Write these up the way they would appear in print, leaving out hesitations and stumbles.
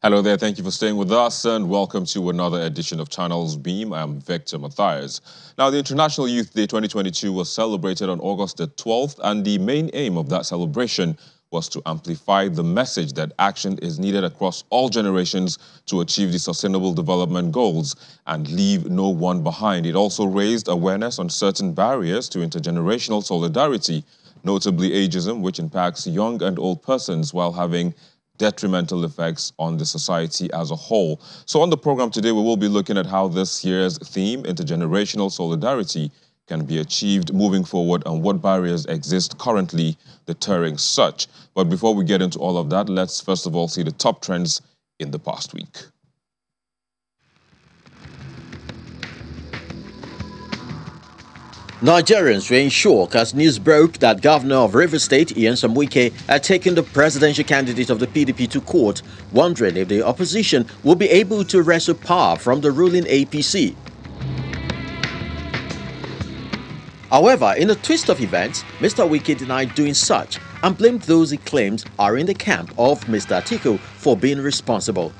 Hello there, thank you for staying with us and welcome to another edition of Channels Beam. I'm Victor Matthias. Now, the International Youth Day 2022 was celebrated on August the 12th, and the main aim of that celebration was to amplify the message that action is needed across all generations to achieve the Sustainable Development Goals and leave no one behind. It also raised awareness on certain barriers to intergenerational solidarity, notably ageism, which impacts young and old persons while having detrimental effects on the society as a whole. So on the program today, we will be looking at how this year's theme, intergenerational solidarity, can be achieved moving forward and what barriers exist currently deterring such. But before we get into all of that, let's first of all see the top trends in the past week. Nigerians were in shock as news broke that Governor of Rivers State, Nyesom Wike, had taken the presidential candidate of the PDP to court, wondering if the opposition would be able to wrestle power from the ruling APC. However, in a twist of events, Mr. Wike denied doing such and blamed those he claims are in the camp of Mr. Atiku for being responsible.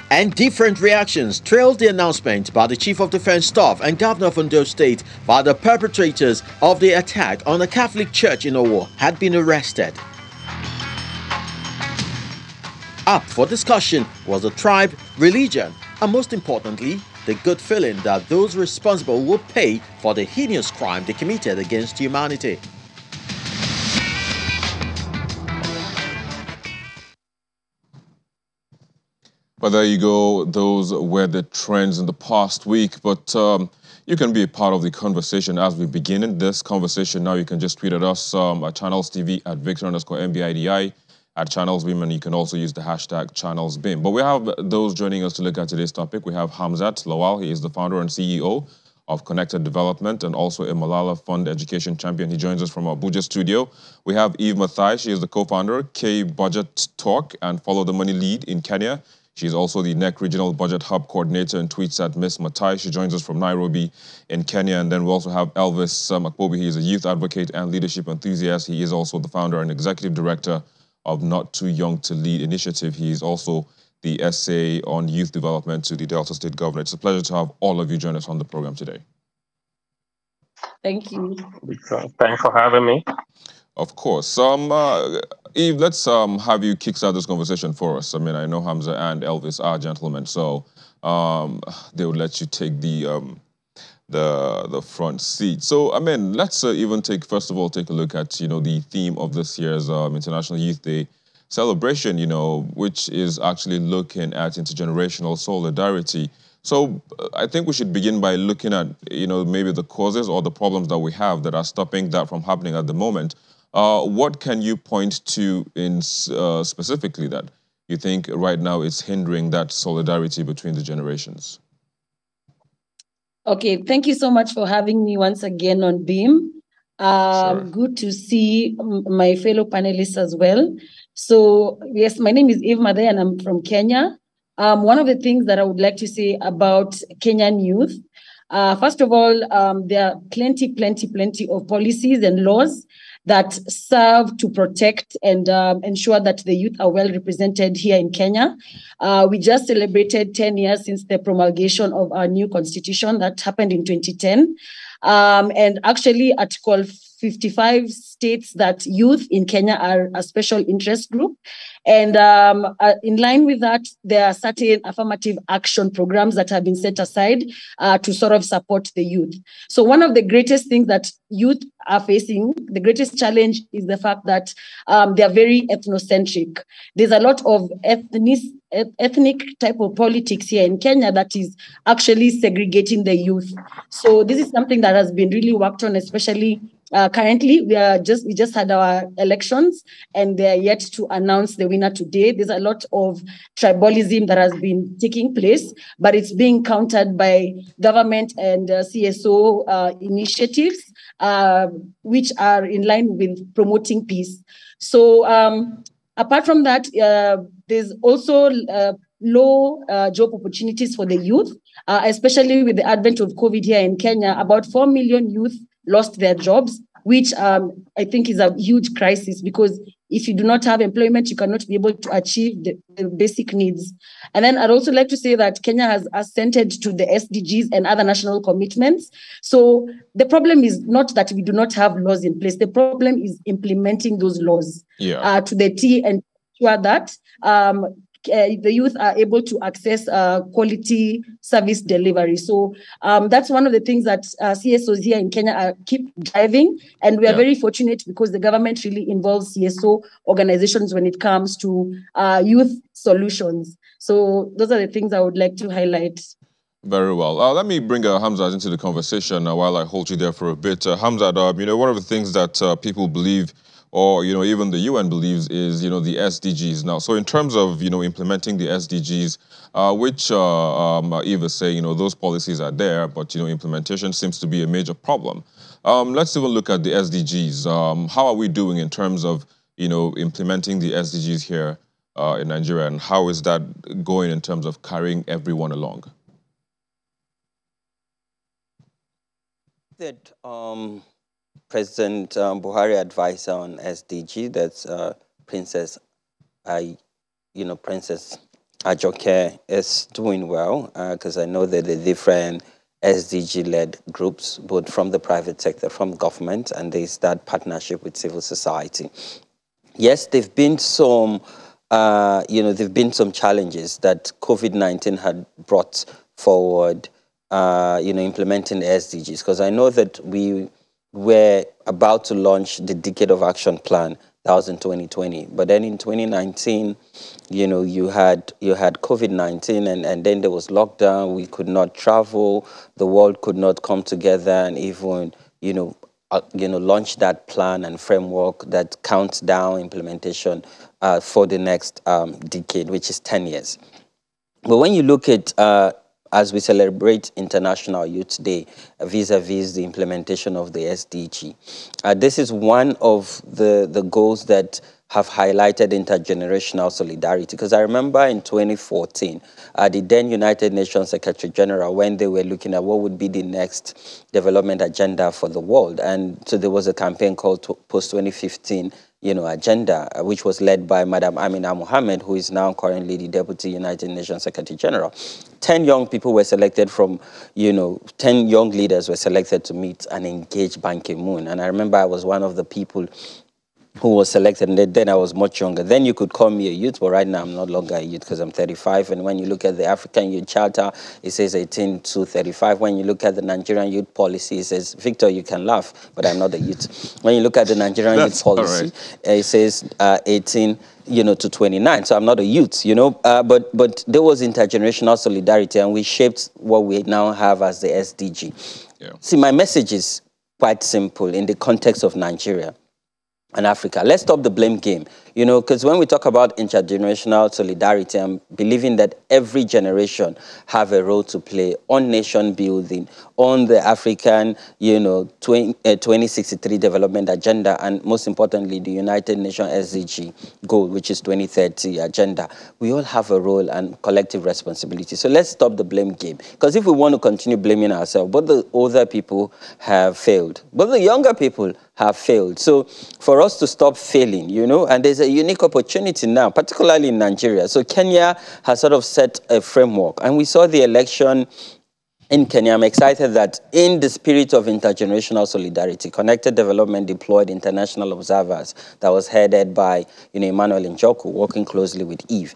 And different reactions trailed the announcement by the Chief of Defense Staff and Governor of Ondo State that the perpetrators of the attack on a Catholic church in Owo had been arrested. Up for discussion was the tribe, religion, and most importantly, the good feeling that those responsible will pay for the heinous crime they committed against humanity. But there you go. Those were the trends in the past week. But you can be a part of the conversation as we begin in this conversation. Now you can just tweet at us at Channels TV at Victor_MBIDI at Channels Beam, and you can also use the hashtag Channels Beam. But we have those joining us to look at today's topic. We have Hamzat Lawal. He is the founder and CEO of Connected Development and also a Malala Fund education champion. He joins us from our Abuja studio. We have Eve Mathai. She is the co-founder, K Budget Talk and Follow the Money Lead in Kenya. She's also the NEC Regional Budget Hub Coordinator and tweets at Miss Matai. She joins us from Nairobi in Kenya. And then we also have Elvis Makbobi. He is a youth advocate and leadership enthusiast. He is also the founder and executive director of Not Too Young to Lead initiative. He is also the SA on youth development to the Delta State Governor. It's a pleasure to have all of you join us on the program today. Thank you. Thanks for having me. Of course. Eve, let's have you kickstart this conversation for us. I mean, I know Hamza and Elvis are gentlemen, so they would let you take the front seat. So, I mean, let's even first of all, take a look at, the theme of this year's International Youth Day celebration, which is actually looking at intergenerational solidarity. So I think we should begin by looking at, maybe the causes or the problems that we have that are stopping that from happening at the moment. What can you point to in specifically that you think right now is hindering that solidarity between the generations? Okay, thank you so much for having me once again on Beam. Sure. Good to see my fellow panelists as well. So yes, my name is Eve Madhe and I'm from Kenya. One of the things that I would like to say about Kenyan youth, first of all, there are plenty of policies and laws that serve to protect and ensure that the youth are well represented here in Kenya. We just celebrated 10 years since the promulgation of our new constitution that happened in 2010. And actually, Article 55 states that youth in Kenya are a special interest group. And in line with that, there are certain affirmative action programs that have been set aside to sort of support the youth. So one of the greatest things that youth are facing, the greatest challenge is the fact that they are very ethnocentric. There's a lot of ethnic type of politics here in Kenya that is actually segregating the youth. So this is something that has been really worked on, especially currently. We just had our elections and they are yet to announce the winner today. There's a lot of tribalism that has been taking place, but it's being countered by government and CSO initiatives, which are in line with promoting peace. So apart from that, there's also low job opportunities for the youth, especially with the advent of COVID here in Kenya. About 4 million youth lost their jobs, which I think is a huge crisis, because if you do not have employment, you cannot be able to achieve the basic needs. And then I'd also like to say that Kenya has assented to the SDGs and other national commitments. So the problem is not that we do not have laws in place. The problem is implementing those laws to the T, and ensure that the youth are able to access quality service delivery. So that's one of the things that CSOs here in Kenya keep driving. And we are very fortunate because the government really involves CSO organizations when it comes to youth solutions. So those are the things I would like to highlight. Very well. Let me bring Hamzat into the conversation while I hold you there for a bit. Hamzat, one of the things that people believe, or even the UN believes, is the SDGs. Now, so in terms of implementing the SDGs, which Eva say those policies are there, but implementation seems to be a major problem. Let's even look at the SDGs. How are we doing in terms of implementing the SDGs here in Nigeria, and how is that going in terms of carrying everyone along? That President Buhari advisor on SDG, that's Princess Ajoke, is doing well, because I know that the different SDG-led groups, both from the private sector, from government, and they start partnership with civil society. Yes, there've been some, there've been some challenges that COVID-19 had brought forward. Implementing the SDGs, because I know that we were about to launch the Decade of Action Plan. That was in 2020, but then in 2019, you had COVID-19, and then there was lockdown. We could not travel. The world could not come together and even launch that plan and framework that counts down implementation for the next decade, which is 10 years. But when you look at as we celebrate International Youth Day vis-a-vis the implementation of the SDG, this is one of the goals that have highlighted intergenerational solidarity. Because I remember in 2014, the then United Nations Secretary General, when they were looking at what would be the next development agenda for the world, and so there was a campaign called Post-2015 agenda, which was led by Madam Amina Mohammed, who is now currently the Deputy United Nations Secretary General. 10 young people were selected from, 10 young leaders were selected to meet and engage Ban Ki-moon. And I remember I was one of the people who was selected, and then I was much younger. Then you could call me a youth, but right now I'm no longer a youth because I'm 35. And when you look at the African Youth Charter, it says 18 to 35. When you look at the Nigerian Youth Policy, it says, Victor, you can laugh, but I'm not a youth. When you look at the Nigerian Youth Policy, it says 18 to 29. So I'm not a youth, but there was intergenerational solidarity, and we shaped what we now have as the SDG. Yeah. See, my message is quite simple in the context of Nigeria and Africa. Let's stop the blame game, because when we talk about intergenerational solidarity, I'm believing that every generation have a role to play on nation building, on the African, 2063 development agenda, and most importantly, the United Nations SDG goal, which is 2030 agenda. We all have a role and collective responsibility. So let's stop the blame game, because if we want to continue blaming ourselves, both the older people have failed, but the younger people have failed. So for us to stop failing, and there's a unique opportunity now, particularly in Nigeria. So Kenya has sort of set a framework, and we saw the election in Kenya. I'm excited that in the spirit of intergenerational solidarity, Connected Development deployed international observers that was headed by Emmanuel Njoku, working closely with Eve.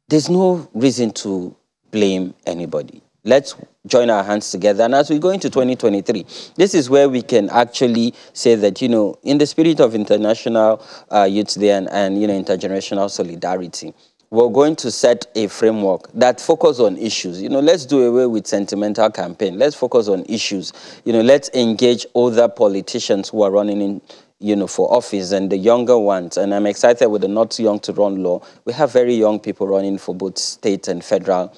There's no reason to blame anybody. Let's join our hands together. And as we go into 2023, this is where we can actually say that, in the spirit of International Youth Day and intergenerational solidarity, we're going to set a framework that focuses on issues. Let's do away with sentimental campaign. Let's focus on issues. Let's engage other politicians who are running in for office and the younger ones. And I'm excited with the Not Too Young to Run law. We have very young people running for both state and federal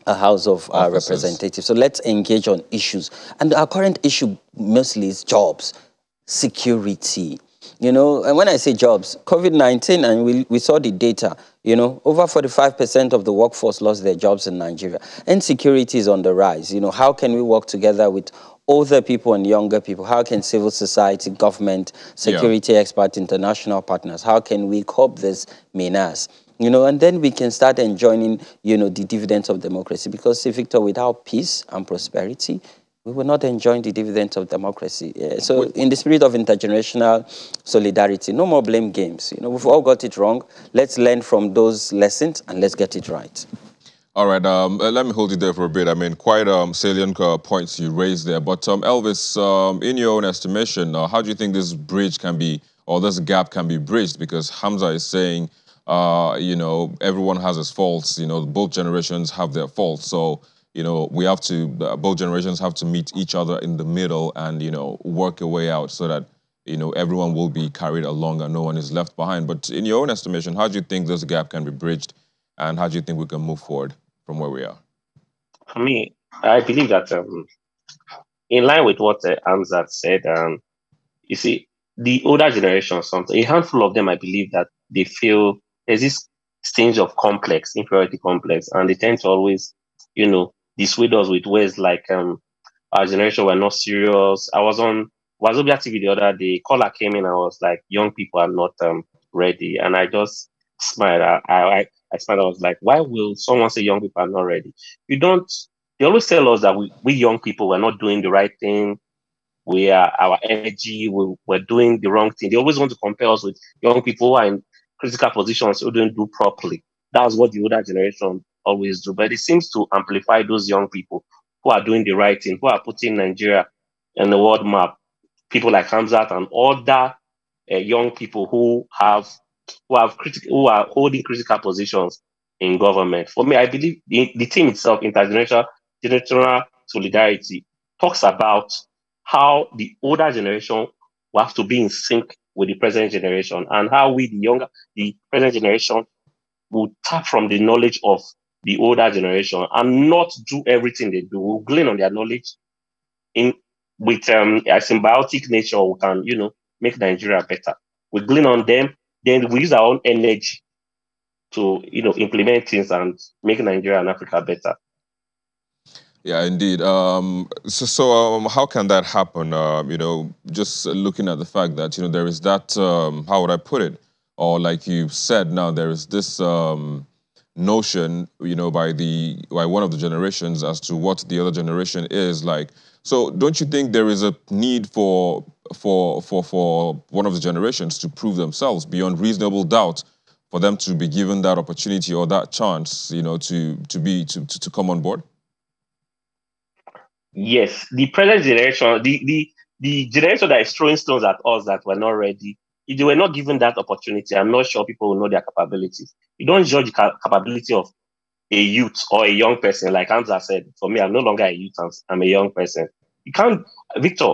House of Representatives. So let's engage on issues. And our current issue mostly is jobs, security. And when I say jobs, COVID-19, and we saw the data, over 45% of the workforce lost their jobs in Nigeria. Insecurity is on the rise. How can we work together with older people and younger people? How can civil society, government, security experts, international partners, how can we cope this menace? And then we can start enjoying, the dividends of democracy. Because, see, Victor, without peace and prosperity, we will not enjoy the dividends of democracy. So in the spirit of intergenerational solidarity, no more blame games. We've all got it wrong. Let's learn from those lessons and let's get it right. All right, let me hold you there for a bit. I mean, quite salient points you raised there. But Elvis, in your own estimation, how do you think this bridge can be, or this gap can be bridged? Because Hamza is saying, everyone has his faults. Both generations have their faults. So, we have to, both generations have to meet each other in the middle and, work a way out so that, everyone will be carried along and no one is left behind. But in your own estimation, how do you think this gap can be bridged? And how do you think we can move forward from where we are? For me, I believe that in line with what Amzat said, you see, the older generation, a handful of them, I believe that they feel there's this stage of complex, inferiority complex, and they tend to always, dissuade us with words like our generation were not serious. I was on Wazobia TV the other day. Caller came in and was like, "Young people are not ready," and I just smiled. I smiled. I was like, "Why will someone say young people are not ready? You don't." They always tell us that we young people were not doing the right thing. We are our energy. We're doing the wrong thing. They always want to compare us with young people who are in critical positions who don't do properly. That's what the older generation always do. But it seems to amplify those young people who are doing the right thing, who are putting Nigeria on the world map. People like Hamzat and other young people who are holding critical positions in government. For me, I believe the team itself, intergenerational solidarity, talks about how the older generation will have to be in sync with the present generation, and how the present generation, will tap from the knowledge of the older generation and not do everything they do. We'll glean on their knowledge with a symbiotic nature. We can, make Nigeria better. We glean on them, then we use our own energy to, implement things and make Nigeria and Africa better. Yeah, indeed. How can that happen? Just looking at the fact that, there is that, how would I put it? Or like you said now, there is this notion, by one of the generations as to what the other generation is like. So don't you think there is a need for one of the generations to prove themselves beyond reasonable doubt, for them to be given that opportunity or that chance, to come on board? Yes, the present generation, the generation that is throwing stones at us that were not ready, if they were not given that opportunity, I'm not sure people will know their capabilities. You don't judge the capability of a youth or a young person. Like Hamza said, for me, I'm no longer a youth, I'm a young person. You can't, Victor,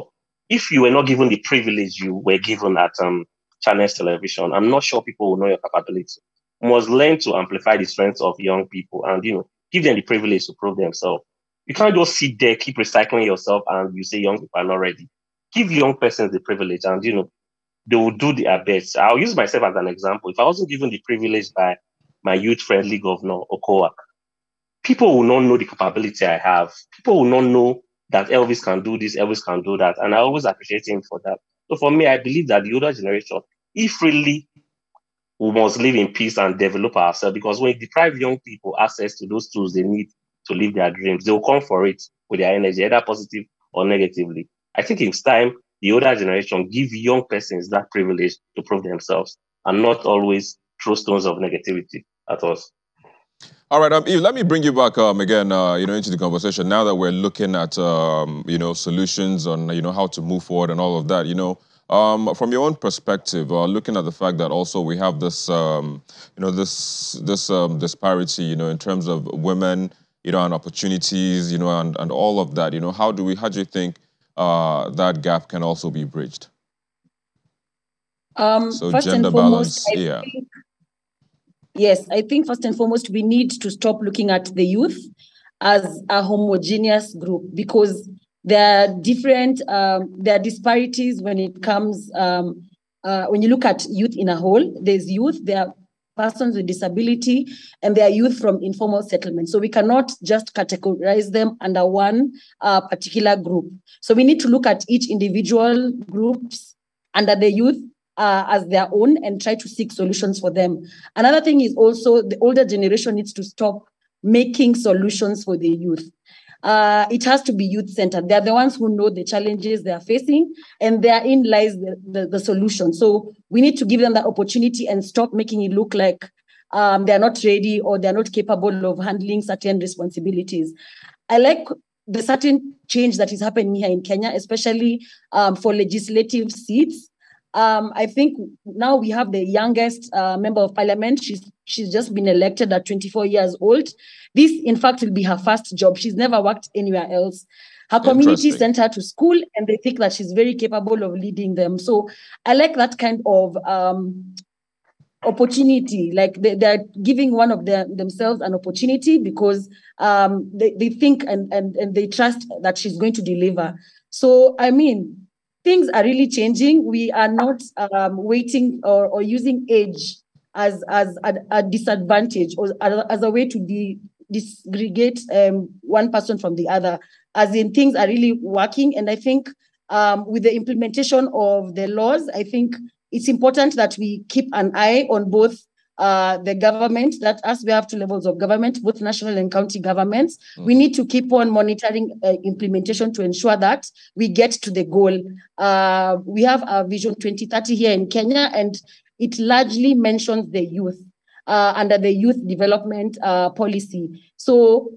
if you were not given the privilege you were given at Channels Television, I'm not sure people will know your capability. You must learn to amplify the strengths of young people and, give them the privilege to prove themselves. You can't just sit there, keep recycling yourself, and you say young people are not ready. Give young persons the privilege, and they will do their best. I'll use myself as an example. If I wasn't given the privilege by my youth-friendly governor, Okowa, people will not know the capability I have. People will not know that Elvis can do this, Elvis can do that. And I always appreciate him for that. So for me, I believe that the older generation, if really we must live in peace and develop ourselves, because when you deprive young people access to those tools they need to live their dreams, they will come for it with their energy, either positive or negatively. I think it's time the older generation give young persons that privilege to prove themselves and not always throw stones of negativity at us. All right, Eve, let me bring you back again, into the conversation. Now that we're looking at, solutions on, how to move forward and all of that, from your own perspective, looking at the fact that also we have this, this disparity, in terms of women, and opportunities, and all of that, how do you think that gap can also be bridged? So first gender and foremost, balance, yeah. Yes, I think first and foremost, we need to stop looking at the youth as a homogeneous group, because there are different, there are disparities when it comes, when you look at youth in a whole. There's youth, there are persons with disability, and their youth from informal settlement. So we cannot just categorize them under one particular group. So we need to look at each individual groups under the youth as their own and try to seek solutions for them. Another thing is also the older generation needs to stop making solutions for the youth. It has to be youth-centered. They're the ones who know the challenges they are facing, and therein lies the solution. So we need to give them that opportunity and stop making it look like they're not ready or they're not capable of handling certain responsibilities. I like the certain change that is happening here in Kenya, especially for legislative seats. I think now we have the youngest member of parliament. She's just been elected at 24 years old. This, in fact, will be her first job. She's never worked anywhere else. Her community sent her to school, and they think that she's very capable of leading them. So I like that kind of opportunity. Like they're giving one of themselves an opportunity because they think and they trust that she's going to deliver. So, I mean, things are really changing. We are not waiting or using age as a disadvantage or as a way to disgregate one person from the other, as in things are really working. And I think with the implementation of the laws, I think it's important that we keep an eye on both the government, that as we have two levels of government, both national and county governments, we need to keep on monitoring implementation to ensure that we get to the goal. We have a Vision 2030 here in Kenya, and it largely mentions the youth under the youth development policy. So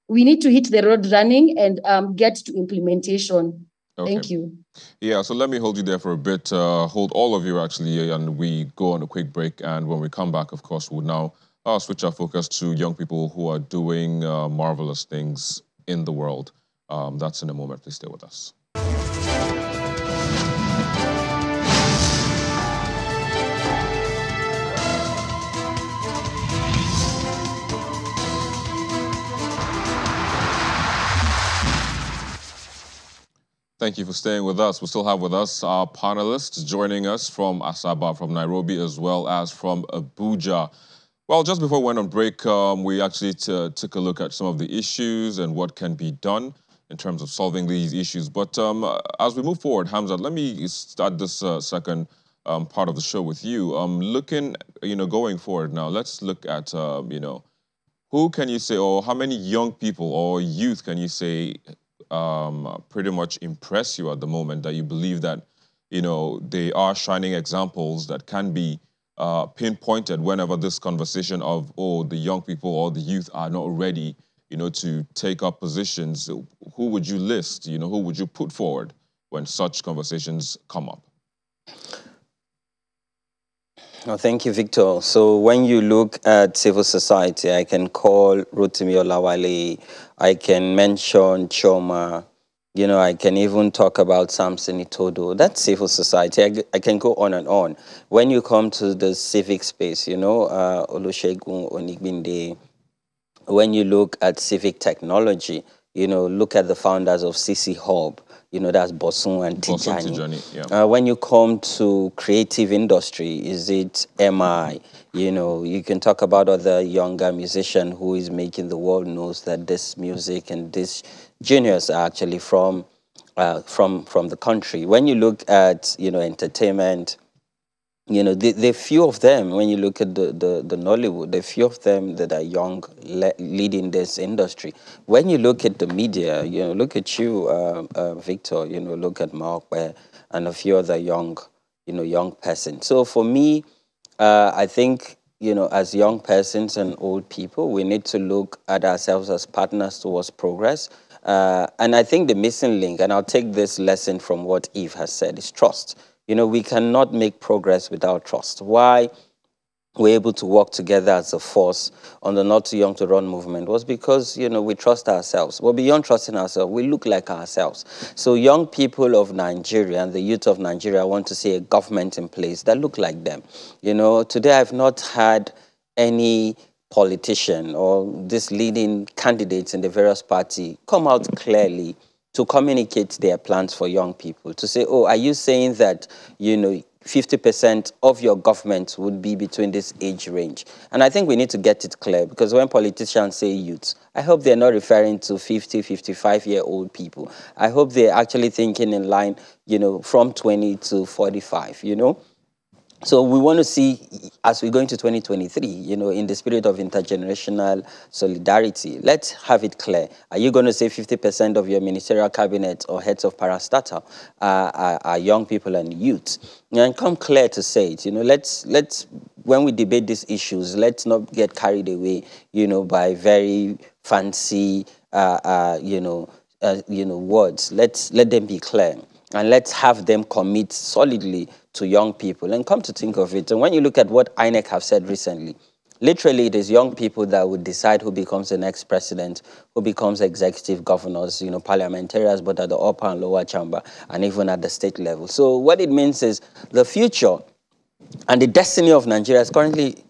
we need to hit the road running and get to implementation. Okay. Thank you. Yeah, so let me hold you there for a bit. Hold all of you, actually, and we go on a quick break. And when we come back, of course, we'll now switch our focus to young people who are doing marvelous things in the world. That's in a moment. Please stay with us. Thank you for staying with us. We still have with us our panelists joining us from Asaba, from Nairobi, as well as from Abuja. Well, just before we went on break, we actually took a look at some of the issues and what can be done in terms of solving these issues. But as we move forward, Hamza, let me start this second part of the show with you. Looking, going forward now, let's look at, who can you say, or how many young people or youth can you say pretty much impress you at the moment, that you believe that, they are shining examples that can be pinpointed whenever this conversation of, the young people or the youth are not ready, to take up positions? Who would you list? Who would you put forward when such conversations come up? Oh, thank you, Victor. So when you look at civil society, I can call Rotimi Olawale, I can mention Choma, I can even talk about Samson Itodo. That's civil society. I can go on and on. When you come to the civic space, Olusegun Onigbinde, when you look at civic technology, look at the founders of CC Hub, that's Bosun and Tijani. Yeah. When you come to creative industry, is it MI? You can talk about other younger musician who is making the world knows that this music and this genius are actually from the country. When you look at, entertainment, the few of them, when you look at the Nollywood, the few of them that are young leading this industry. When you look at the media, look at you, Victor, look at Mark and a few other young persons. So for me, I think, as young persons and old people, we need to look at ourselves as partners towards progress. And I think the missing link, and I'll take this lesson from what Eve has said, is trust. We cannot make progress without trust. Why we're able to work together as a force on the Not Too Young to Run movement was because, we trust ourselves. Well, beyond trusting ourselves, we look like ourselves. So young people of Nigeria and the youth of Nigeria want to see a government in place that look like them. Today I've not had any politician or these leading candidates in the various parties come out clearly to communicate their plans for young people, to say, are you saying that, 50% of your government would be between this age range. And I think we need to get it clear, because when politicians say youth, I hope they're not referring to 50, 55-year-old people. I hope they're actually thinking in line, from 20 to 45, So we want to see, as we go into 2023, in the spirit of intergenerational solidarity, let's have it clear. Are you going to say 50% of your ministerial cabinet or heads of parastatal are young people and youth? And come clear to say it. Let's when we debate these issues, let's not get carried away, by very fancy, words. Let them be clear. And let's have them commit solidly to young people. And come to think of it, and when you look at what INEC have said recently, literally it is young people that would decide who becomes the next president, who becomes executive governors, parliamentarians, but at the upper and lower chamber, and even at the state level. So what it means is the future and the destiny of Nigeria is currently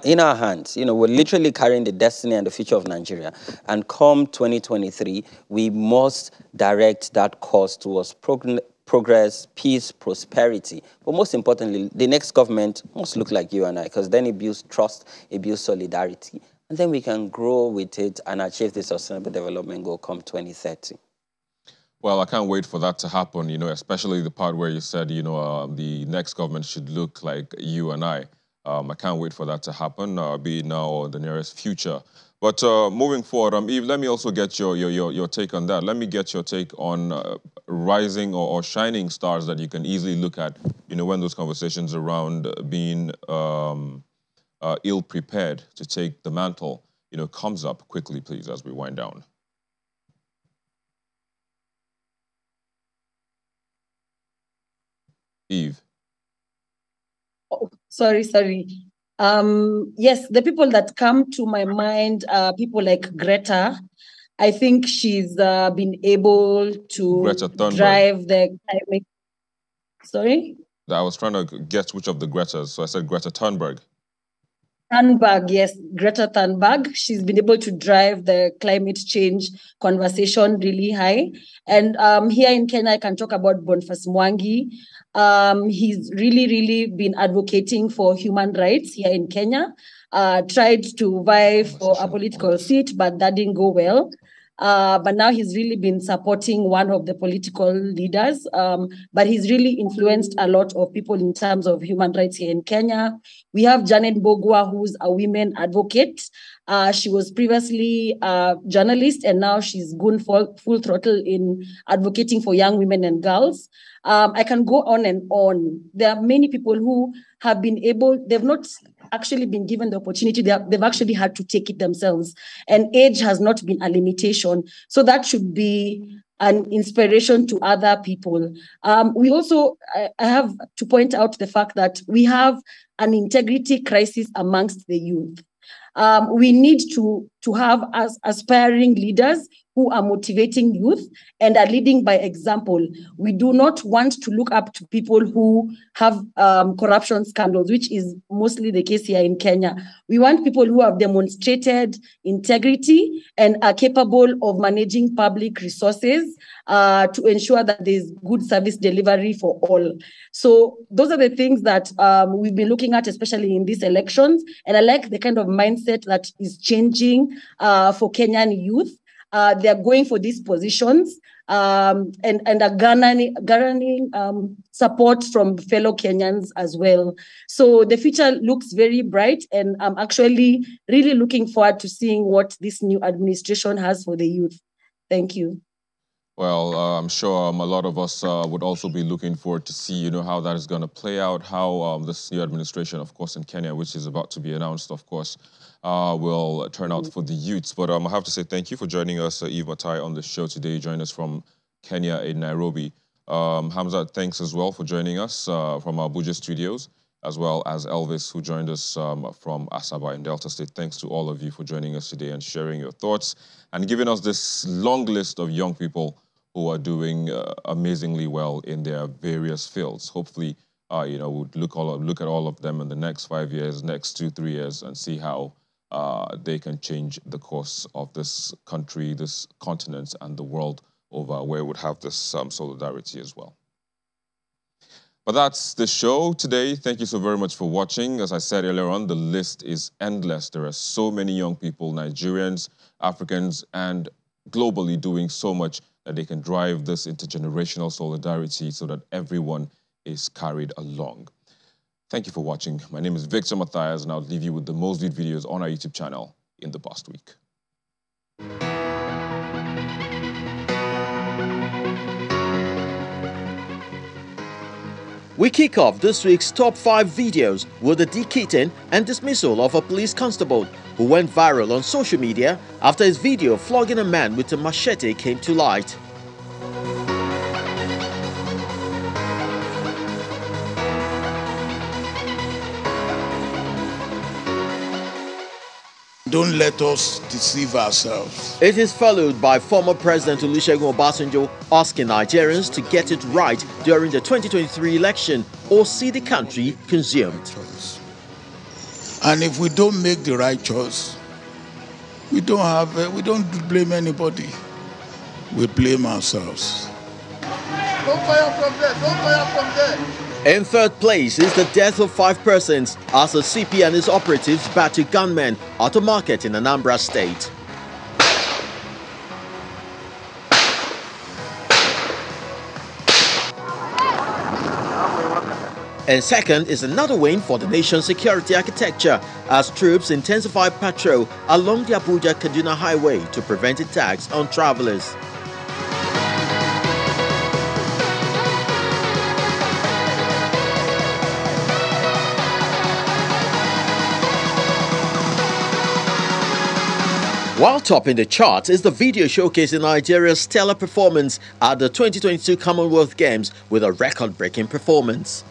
in our hands. We're literally carrying the destiny and the future of Nigeria. And come 2023, we must direct that course towards progress, peace, prosperity. But most importantly, the next government must look like you and I, because then it builds trust, it builds solidarity. And then we can grow with it and achieve the Sustainable Development Goal come 2030. Well, I can't wait for that to happen, especially the part where you said, the next government should look like you and I. I can't wait for that to happen, be it now or the nearest future. But moving forward, Eve, let me also get your take on that. Let me get your take on rising or shining stars that you can easily look at, when those conversations around being ill-prepared to take the mantle, comes up quickly, please, as we wind down. Eve. Oh, sorry. Yes, the people that come to my mind are people like Greta. I think she's been able to drive the climate. Sorry? I was trying to guess which of the Gretas, so I said Greta Thunberg. Thunberg, yes, Greta Thunberg. She's been able to drive the climate change conversation really high. And here in Kenya, I can talk about Boniface Mwangi. He's really been advocating for human rights here in Kenya. Tried to vie for a political seat, but that didn't go well. But now he's really been supporting one of the political leaders. But he's really influenced a lot of people in terms of human rights here in Kenya. We have Janet Bogwa, who's a women advocate. She was previously a journalist, and now she's gone full throttle in advocating for young women and girls. I can go on and on. There are many people who have been able, they've not actually been given the opportunity, they've actually had to take it themselves. And age has not been a limitation. So that should be an inspiration to other people. We also, I have to point out the fact that we have an integrity crisis amongst the youth. We need to have aspiring leaders who are motivating youth and are leading by example. We do not want to look up to people who have corruption scandals, which is mostly the case here in Kenya. We want people who have demonstrated integrity and are capable of managing public resources to ensure that there's good service delivery for all. So those are the things that we've been looking at, especially in these elections. And I like the kind of mindset that is changing for Kenyan youth. They're going for these positions and are garnering support from fellow Kenyans as well. So the future looks very bright, and I'm actually really looking forward to seeing what this new administration has for the youth. Thank you. Well, I'm sure a lot of us would also be looking forward to see, how that is going to play out, how this new administration, of course, in Kenya, which is about to be announced, of course, will turn out for the youths. But I have to say thank you for joining us, Eve Matai, on the show today. You joined us from Kenya in Nairobi. Hamza, thanks as well for joining us from our Abuja studios, as well as Elvis, who joined us from Asaba in Delta State. Thanks to all of you for joining us today and sharing your thoughts and giving us this long list of young people who are doing amazingly well in their various fields. Hopefully, we'll look at all of them in the next 5 years, next 2-3 years, and see how they can change the course of this country, this continent, and the world over, where we would have this solidarity as well. But that's the show today. Thank you so very much for watching. As I said earlier on, the list is endless. There are so many young people, Nigerians, Africans, and globally doing so much that they can drive this intergenerational solidarity so that everyone is carried along. Thank you for watching. My name is Victor Matthias, and I'll leave you with the most viewed videos on our YouTube channel in the past week. We kick off this week's top 5 videos with the de-kitting and dismissal of a police constable who went viral on social media after his video flogging a man with a machete came to light. Don't let us deceive ourselves. It is followed by former President Olusegun Obasanjo asking Nigerians to get it right during the 2023 election or see the country consumed. And if we don't make the right choice, we don't blame anybody. We blame ourselves. Don't fire from there, don't fire from there. In third place is the death of 5 persons as the CP and his operatives battle gunmen at a market in Anambra State. And second is another win for the nation's security architecture as troops intensify patrol along the Abuja-Kaduna highway to prevent attacks on travelers. While topping the charts is the video showcasing Nigeria's stellar performance at the 2022 Commonwealth Games with a record-breaking performance.